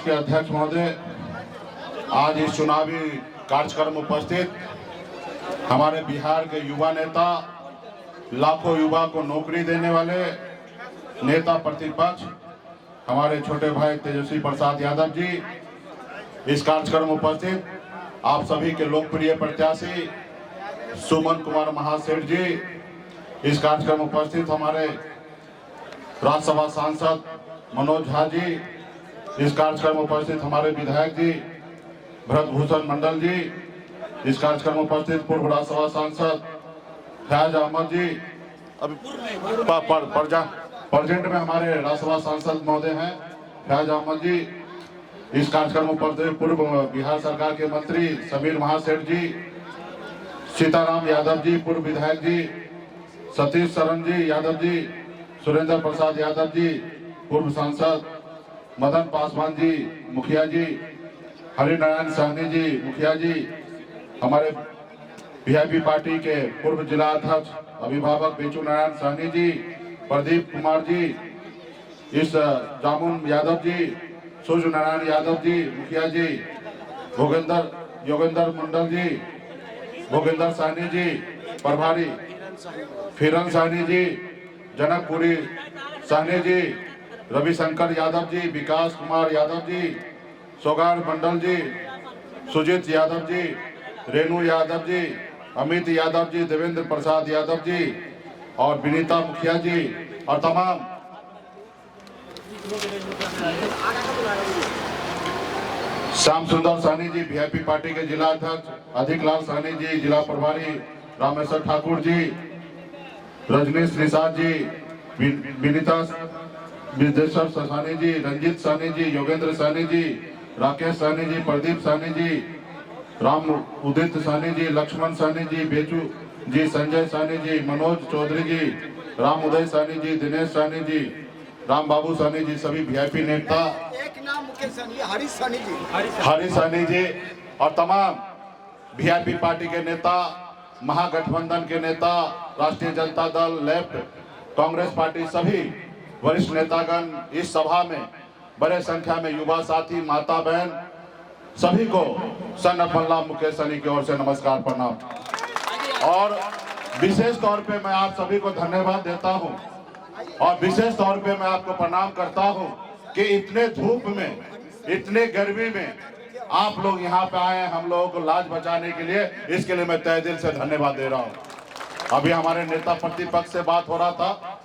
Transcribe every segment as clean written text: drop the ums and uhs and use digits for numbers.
के अध्यक्ष महोदय, आज इस चुनावी कार्यक्रम उपस्थित हमारे बिहार के युवा नेता, लाखों युवा को नौकरी देने वाले नेता प्रतिपक्ष हमारे छोटे भाई तेजस्वी प्रसाद यादव जी, इस कार्यक्रम उपस्थित आप सभी के लोकप्रिय प्रत्याशी सुमन कुमार महासेठ जी, इस कार्यक्रम उपस्थित हमारे राज्यसभा सांसद मनोज झा जी, इस कार्यक्रम उपस्थित हमारे विधायक जी भरत भूषण मंडल जी, इस कार्यक्रम उपस्थित पूर्व राज्यसभा सांसद फैज अहमद जी, अभी प्रेजेंट में हमारे राज्यसभा सांसद महोदय हैं फैज अहमद जी, इस कार्यक्रम उपस्थित पूर्व बिहार सरकार के मंत्री समीर महासेठ जी, सीताराम यादव जी पूर्व विधायक जी, सतीश शरण जी यादव जी, सुरेंद्र प्रसाद यादव जी पूर्व सांसद, मदन पासवान जी मुखिया जी, हरिनारायण साहनी जी मुखिया जी, हमारे वीआईपी पार्टी के पूर्व जिला अध्यक्ष अभिभावक बेचू नारायण साहनी जी, प्रदीप कुमार जी, इस जामुन यादव जी, सूर्य नारायण यादव जी मुखिया जी, योगेंद्र मंडल जी, भोगेंद्र साहनी जी प्रभारी, फिरन साहनी जी, जनकपुरी साहनी जी, रविशंकर यादव जी, विकास कुमार यादव जी, सौगार मंडल जी, सुजीत यादव जी, रेणु यादव जी, अमित यादव जी, देवेंद्र प्रसाद यादव जी और विनीता मुखिया जी और तमाम श्याम सुंदर साहनी जी वीआईपी पार्टी के जिला अध्यक्ष, अधिक लाल साहनी जी जिला प्रभारी, रामेश्वर ठाकुर जी, रजनीश निषाद जी, विनीता विदेश्वर साहनी जी, रंजीत साहनी जी, योगेंद्र साहनी जी, राकेश साहनी जी, प्रदीप साहनी जी, राम उदित साहनी जी, लक्ष्मण साहनी जी, बेचू जी, संजय साहनी जी, मनोज चौधरी जी, राम उदय साहनी जी, दिनेश साहनी जी, राम बाबू साहनी जी, सभी वीआईपी नेता, एक नाम मुकेश साहनी, हरीश साहनी जी, हरीश साहनी जी और तमाम वीआईपी पार्टी के नेता, महागठबंधन के नेता, राष्ट्रीय जनता दल, लेफ्ट, कांग्रेस पार्टी, सभी वरिष्ठ नेतागण इस सभा में बड़े संख्या में युवा साथी, माता बहन, सभी को सन अफल्ला मुकेश सहनी की ओर से नमस्कार प्रणाम। और विशेष तौर पे मैं आप सभी को धन्यवाद देता हूं और विशेष तौर पे मैं आपको प्रणाम करता हूं कि इतने धूप में, इतने गर्मी में आप लोग यहाँ पे आए हैं हम लोगों को लाज बचाने के लिए, इसके लिए मैं तहे दिल से धन्यवाद दे रहा हूँ। अभी हमारे नेता प्रतिपक्ष से बात हो रहा था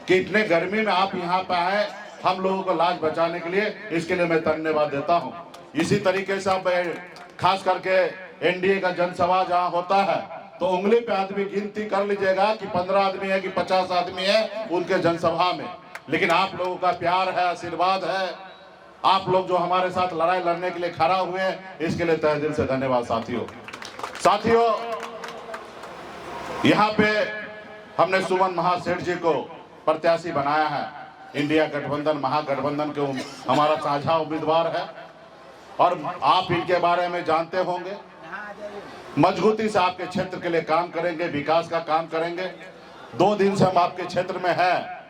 कि इतने गर्मी में आप यहाँ पे आए हम लोगों को लाज बचाने के लिए, इसके लिए मैं धन्यवाद देता हूँ। इसी तरीके से अब खास करके एनडीए का जनसभा जहाँ होता है तो उंगली पे आदमी गिनती कर लीजिएगा कि 15 आदमी है कि 50 आदमी है उनके जनसभा में, लेकिन आप लोगों का प्यार है, आशीर्वाद है, आप लोग जो हमारे साथ लड़ाई लड़ने के लिए खड़ा हुए हैं, इसके लिए तहे दिल से धन्यवाद साथियों। यहाँ पे हमने सुमन महासेठ जी को प्रत्याशी बनाया है। इंडिया गठबंधन, महागठबंधन के हमारा साझा उम्मीदवार है और आप इनके बारे में जानते होंगे। मजबूती से आपके क्षेत्र के लिए काम करेंगे, विकास का काम करेंगे। 2 दिन से हम आपके क्षेत्र में हैं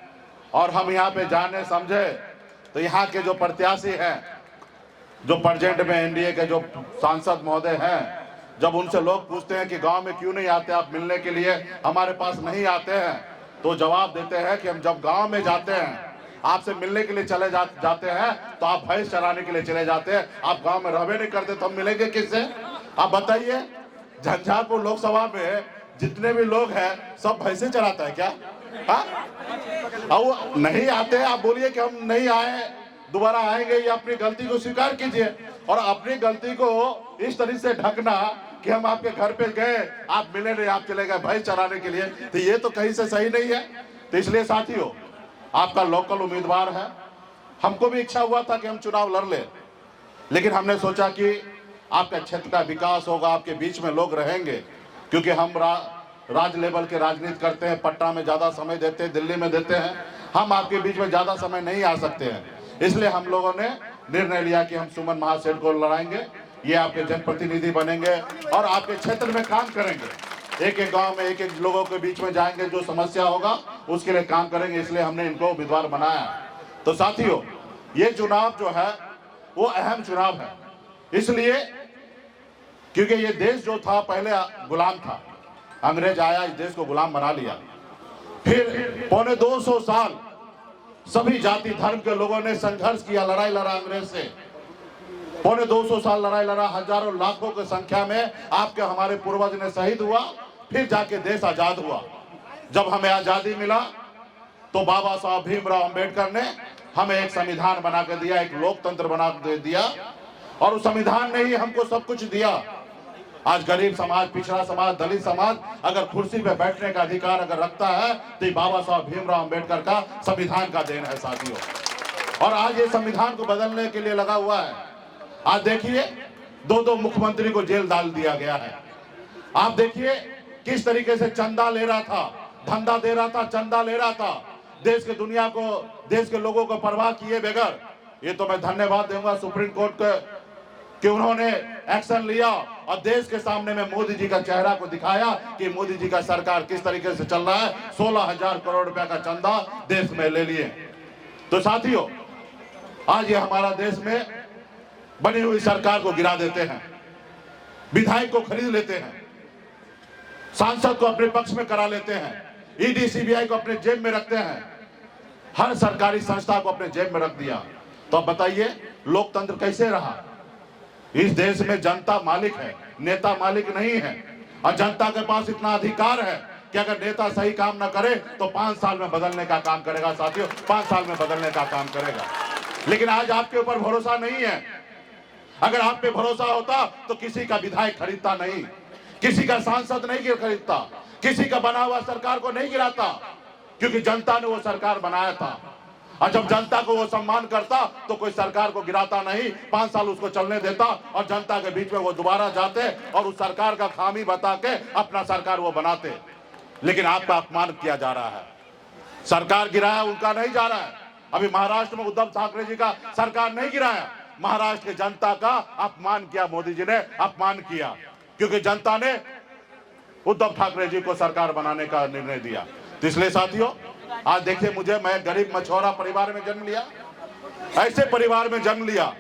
और हम यहाँ पे जाने समझे तो यहाँ के जो प्रत्याशी हैं, जो प्रेजेंट में एनडीए के जो सांसद महोदय हैं, जब उनसे लोग पूछते हैं कि गांव में क्यों नहीं आते आप मिलने के लिए, हमारे पास नहीं आते हैं, तो जवाब देते हैं कि हम जब गांव में जाते हैं आपसे मिलने के लिए चले जाते हैं तो आप भैंस चराने के लिए चले जाते हैं, आप गांव में रहबे नहीं करते तो हम मिलेंगे किससे? आप बताइए। झंझारपुर लोकसभा में जितने भी लोग हैं सब भैंसे चराता है क्या? अब नहीं आते, आप बोलिए कि हम नहीं आए, दोबारा आएंगे, ये अपनी गलती को स्वीकार कीजिए। और अपनी गलती को इस तरीके से ढकना कि हम आपके घर पे गए, आप मिले नहीं, आप चले गए भैंस चराने के लिए, तो ये तो कहीं से सही नहीं है। तो इसलिए साथियों, आपका लोकल उम्मीदवार है, हमको भी इच्छा हुआ था कि हम चुनाव लड़ ले, लेकिन हमने सोचा कि आपका क्षेत्र का विकास होगा, आपके बीच में लोग रहेंगे, क्योंकि हम राज्य लेवल के राजनीति करते हैं, पटना में ज्यादा समय देते हैं, दिल्ली में देते हैं, हम आपके बीच में ज्यादा समय नहीं आ सकते हैं। इसलिए हम लोगों ने निर्णय लिया कि हम सुमन महासेठ को लड़ाएंगे, ये आपके जनप्रतिनिधि बनेंगे और आपके क्षेत्र में काम करेंगे। एक एक गांव में एक एक लोगों के बीच में जाएंगे, जो समस्या होगा उसके लिए काम करेंगे। इसलिए हमने इनको उम्मीदवार बनाया। तो साथियों, ये चुनाव जो है वो अहम चुनाव है। इसलिए क्योंकि ये देश जो था पहले गुलाम था, अंग्रेज आया इस देश को गुलाम बना लिया, फिर पौने 200 साल सभी जाति धर्म के लोगों ने संघर्ष किया, लड़ाई लड़ा अंग्रेज से, पौने 200 साल लड़ाई लड़ा, हजारों लाखों की संख्या में आपके हमारे पूर्वज ने शहीद हुआ, फिर जाके देश आजाद हुआ। जब हमें आजादी मिला तो बाबा साहब भीमराव अंबेडकर ने हमें एक संविधान बना के दिया, एक लोकतंत्र बना के दिया, और उस संविधान ने ही हमको सब कुछ दिया। आज गरीब समाज, पिछड़ा समाज, दलित समाज अगर कुर्सी पे बैठने का अधिकार अगर रखता है तो बाबा साहब भीमराव अंबेडकर का संविधान का देन है साथियों। और आज ये संविधान को बदलने के लिए लगा हुआ है। आज देखिए 2 मुख्यमंत्री को जेल डाल दिया गया है। आप देखिए किस तरीके से चंदा ले रहा था, धंधा दे रहा था, चंदा ले रहा था, देश के दुनिया को, देश के लोगों को परवाह किए बगैर। ये तो मैं धन्यवाद दूंगा सुप्रीम कोर्ट के कि उन्होंने एक्शन लिया और देश के सामने में मोदी जी का चेहरा को दिखाया कि मोदी जी का सरकार किस तरीके से चल रहा है। 16,000 करोड़ रुपया का चंदा देश में ले लिए। तो साथियों, आज ये हमारा देश में बनी हुई सरकार को गिरा देते हैं, विधायक को खरीद लेते हैं, सांसद को अपने पक्ष में करा लेते हैं, ईडी सीबीआई को अपने जेब में रखते हैं, हर सरकारी संस्था को अपने जेब में रख दिया। तो अब बताइए लोकतंत्र कैसे रहा? इस देश में जनता मालिक है, नेता मालिक नहीं है। और जनता के पास इतना अधिकार है कि अगर नेता सही काम ना करे तो 5 साल में बदलने का काम करेगा साथियों, 5 साल में बदलने का काम करेगा। लेकिन आज आपके ऊपर भरोसा नहीं है। अगर आप पे भरोसा होता तो किसी का विधायक खरीदता नहीं, किसी का सांसद नहीं खरीदता, किसी का बना हुआ सरकार को नहीं गिराता, क्योंकि जनता ने वो सरकार बनाया था। और जब जनता को वो सम्मान करता तो कोई सरकार को गिराता नहीं, 5 साल उसको चलने देता और जनता के बीच में वो दोबारा जाते और उस सरकार का खामी बता के अपना सरकार वो बनाते। लेकिन आपका अपमान किया जा रहा है। सरकार गिराया उनका नहीं जा रहा है। अभी महाराष्ट्र में उद्धव ठाकरे जी का सरकार नहीं गिराया, महाराष्ट्र की जनता का अपमान किया मोदी जी ने, अपमान किया, क्योंकि जनता ने उद्धव ठाकरे जी को सरकार बनाने का निर्णय दिया। तो इसलिए साथियों, आज देखिए मुझे, मैं गरीब मछुआरा परिवार में जन्म लिया, ऐसे परिवार में जन्म लिया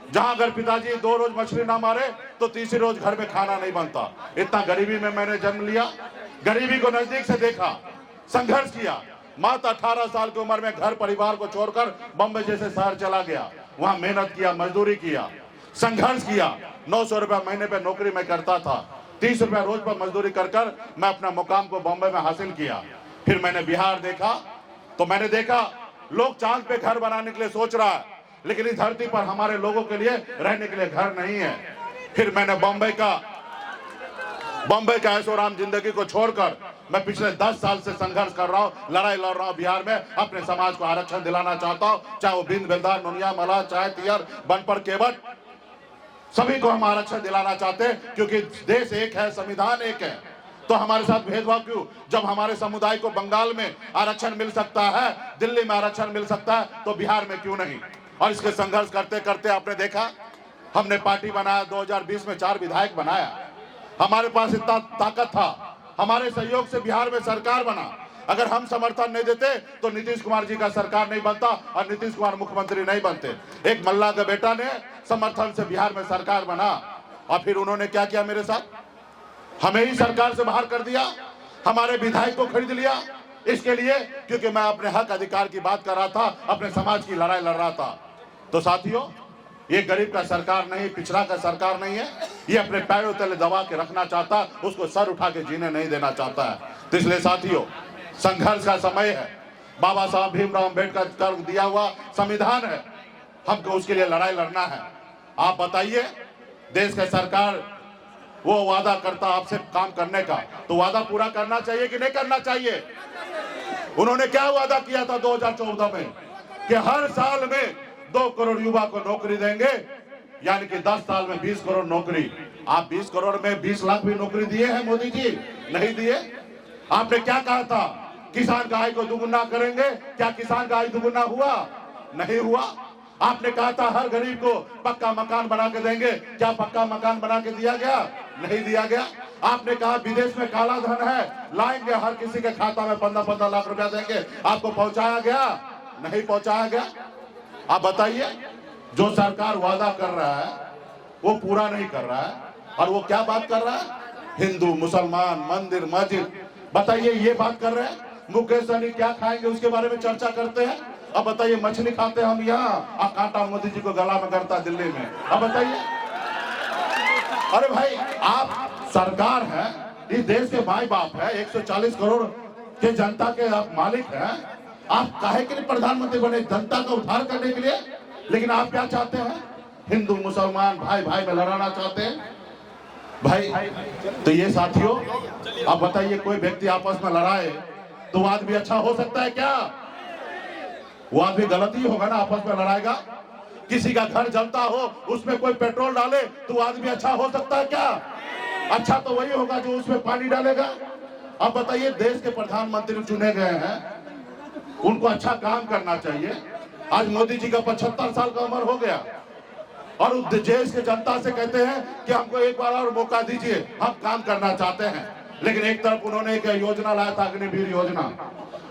जहां अगर पिताजी 2 रोज मछली ना मारे तो तीसरे रोज घर में खाना नहीं बनता। इतना गरीबी में मैंने जन्म लिया, गरीबी को नजदीक से देखा, संघर्ष किया। माता 18 साल की उम्र में घर परिवार को छोड़कर बम्बई जैसे शहर चला गया, वहां मेहनत किया, मजदूरी किया, संघर्ष किया। 900 रुपया महीने पे नौकरी में करता था, 30 रुपया रोज पर मजदूरी कर मैं अपना मुकाम को बॉम्बे में हासिल किया। फिर मैंने बिहार देखा तो मैंने देखा लोग चांद पे घर बनाने के लिए सोच रहा है, लेकिन इस धरती पर हमारे लोगों के लिए रहने के लिए घर नहीं है। फिर मैंने बॉम्बे का ऐशोआराम जिंदगी को छोड़कर मैं पिछले 10 साल से संघर्ष कर रहा हूँ, लड़ाई लड़ रहा हूँ बिहार में। अपने समाज को आरक्षण दिलाना चाहता हूँ, चाहे वो बिंद बेलदार, नुनिया, मल्हार, चाहे तियर, बनपर, केवट, सभी को हम आरक्षण दिलाना चाहते हैं, क्योंकि देश एक है, संविधान एक है। तो हमारे साथ भेदभाव क्यों? जब हमारे समुदाय को बंगाल में आरक्षण मिल सकता है, दिल्ली में आरक्षण मिल सकता है, तो बिहार में क्यों नहीं? और इसके संघर्ष करते करते आपने देखा, हमने पार्टी बनाया, 2020 में 4 विधायक बनाया। हमारे पास इतना ताकत था, हमारे सहयोग से बिहार में सरकार बना। अगर हम समर्थन नहीं देते तो नीतीश कुमार जी का सरकार नहीं बनता और नीतीश कुमार मुख्यमंत्री नहीं बनते। एक मल्ला का बेटा ने समर्थन से बिहार में सरकार बना, और फिर उन्होंने क्या किया मेरे साथ? हमें ही सरकार से बाहर कर दिया, हमारे विधायक को खरीद लिया। इसके लिए क्योंकि मैं अपने हक अधिकार की बात कर रहा था, अपने समाज की लड़ाई लड़ रहा था। तो साथियों, ये गरीब का सरकार नहीं, पिछड़ा का सरकार नहीं है। ये अपने पैरों तले दबा के रखना चाहता, उसको सर उठा के जीने नहीं देना चाहता है। तो इसलिए साथियों, संघर्ष का समय है। बाबा साहब भीमराव अंबेडकर का दिया हुआ संविधान है, हमको उसके लिए लड़ाई लड़ना है। आप बताइए, देश का सरकार वो वादा करता आपसे काम करने का, तो वादा पूरा करना चाहिए कि नहीं करना चाहिए? उन्होंने क्या वादा किया था 2014 में कि हर साल में 2 करोड़ युवा को नौकरी देंगे, यानी कि 10 साल में 20 करोड़ नौकरी। आप 20 करोड़ में 20 लाख भी नौकरी दिए हैं मोदी जी? नहीं दिए। आपने क्या कहा था? किसान का आय को दुगुना करेंगे। क्या किसान का आय दुगुना हुआ? नहीं हुआ। आपने कहा था हर गरीब को पक्का मकान बना के देंगे। क्या पक्का मकान बना के दिया गया? नहीं दिया गया। आपने कहा विदेश में काला धन है, लाएंगे, हर किसी के खाता में 15-15 लाख रुपया देंगे। आपको पहुंचाया गया? नहीं पहुंचाया गया। आप बताइए, जो सरकार वादा कर रहा है वो पूरा नहीं कर रहा है। और वो क्या बात कर रहा है? हिंदू मुसलमान मंदिर मस्जिद, बताइए ये बात कर रहे हैं। मुकेश सहनी क्या खाएंगे उसके बारे में चर्चा करते हैं। अब बताइए मछली खाते हैं हम यहाँ, अब कांटा मोदी जी को गला में करता दिल्ली में। अब बताइए, अरे भाई आप सरकार है, इस देश के माई बाप है, 140 करोड़ के जनता के आप मालिक हैं। आप काहे के लिए प्रधानमंत्री बने? जनता का उद्धार करने के लिए। लेकिन आप क्या चाहते हैं? हिंदू मुसलमान भाई भाई में लड़ाना चाहते हैं भाई। तो ये साथियों, आप बताइए कोई व्यक्ति आपस में लड़ाए तो वो आदमी अच्छा हो सकता है क्या? वो आदमी गलत ही होगा ना, आपस में लड़ाएगा। किसी का घर जलता हो उसमें कोई पेट्रोल डाले तो वो आदमी अच्छा हो सकता है क्या? अच्छा तो वही होगा जो उसमें पानी डालेगा। अब बताइए, देश के प्रधानमंत्री चुने गए हैं, उनको अच्छा काम करना चाहिए। आज मोदी जी का 75 साल का उम्र हो गया और उस देश के जनता से कहते हैं कि हमको एक बार और मौका दीजिए, हम काम करना चाहते हैं। लेकिन एक तरफ उन्होंने एक योजना लाया था, अग्निवीर योजना।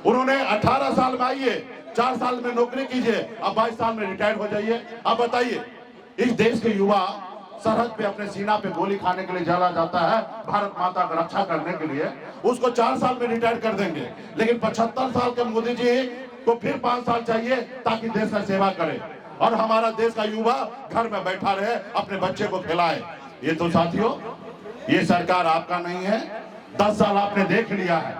उन्होंने 18 साल में आइए, 4 साल में नौकरी कीजिए, अब 22 साल में रिटायर हो जाइए। अब बताइए, इस देश के युवा सरहद पे अपने सीना पे गोली खाने के लिए चला जाता है, भारत माता की रक्षा करने के लिए, उसको 4 साल में रिटायर कर देंगे। लेकिन 75 साल के मोदी जी को फिर 5 साल चाहिए ताकि देश का सेवा करे और हमारा देश का युवा घर में बैठा रहे, अपने बच्चे को खिलाए। ये तो साथियों, ये सरकार आपका नहीं है। 10 साल आपने देख लिया है,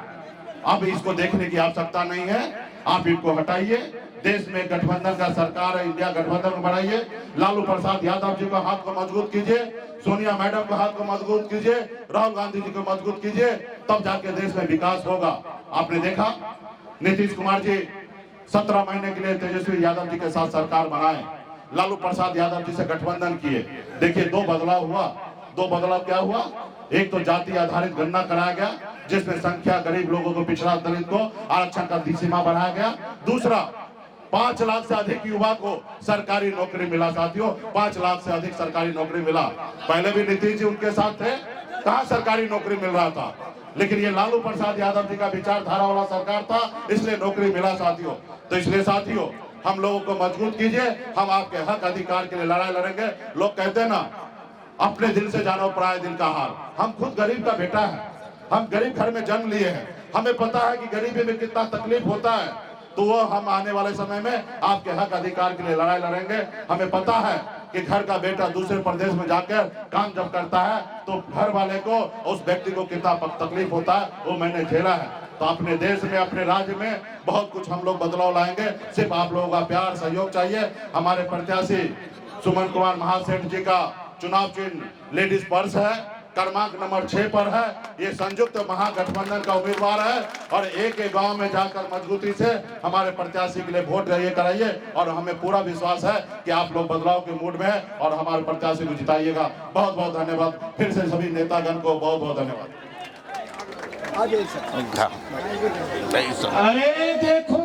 अब इसको देखने की आवश्यकता नहीं है। आप इनको हटाइए। देश में गठबंधन का सरकार है, इंडिया गठबंधन को बढ़ाइए। लालू प्रसाद यादव जी को हाथ को मजबूत कीजिए, सोनिया मैडम को हाथ को मजबूत कीजिए, राहुल गांधी जी को मजबूत कीजिए, तब जाके देश में विकास होगा। आपने देखा नीतीश कुमार जी 17 महीने के लिए तेजस्वी यादव जी के साथ सरकार बनाए, लालू प्रसाद यादव जी से गठबंधन किए। देखिए 2 बदलाव हुआ। 2 बदलाव क्या हुआ? एक तो जाति आधारित गणना कराया गया, जिसमें संख्या गरीब लोगों को, पिछड़ा दलित को आरक्षण का सीमा बढ़ाया गया। दूसरा, 5 लाख से अधिक युवा को सरकारी नौकरी मिला। साथियों 5 लाख से अधिक सरकारी नौकरी मिला। पहले भी नीतीश जी उनके साथ थे, कहाँ सरकारी नौकरी मिल रहा था। लेकिन ये लालू प्रसाद यादव जी का विचारधारा वाला सरकार था, इसलिए नौकरी मिला साथियों। तो इसलिए साथियों, हम लोगों को मजबूत कीजिए, हम आपके हक अधिकार के लिए लड़ाई लड़ेंगे। लोग कहते हैं ना, अपने दिल से जानो पराये दिल का हाल। हम खुद गरीब का बेटा है, हम गरीब घर में जन्म लिए हैं, हमें पता है कि गरीबी में कितना तकलीफ होता है। तो वो हम आने वाले समय में आपके हक अधिकार के लिए लड़ाई लड़ेंगे। हमें पता है कि घर का बेटा दूसरे प्रदेश में जाकर काम जब करता है तो घर वाले को, उस व्यक्ति को कितना तकलीफ होता है, वो मैंने झेला है। तो अपने देश में, अपने राज्य में बहुत कुछ हम लोग बदलाव लाएंगे। सिर्फ आप लोगों का प्यार सहयोग चाहिए। हमारे प्रत्याशी सुमन कुमार महासेठ जी का चुनाव चिन्ह लेडीज पर्स है, क्रमांक नंबर 6 पर है। ये संयुक्त महागठबंधन का उम्मीदवार है और एक गांव में जाकर मजबूती से हमारे प्रत्याशी के लिए वोट कराइए। और हमें पूरा विश्वास है कि आप लोग बदलाव के मूड में हैं और हमारे प्रत्याशी को जिताइएगा। बहुत बहुत धन्यवाद। फिर से सभी नेतागण को बहुत बहुत धन्यवाद। आगे सर। अरे देखो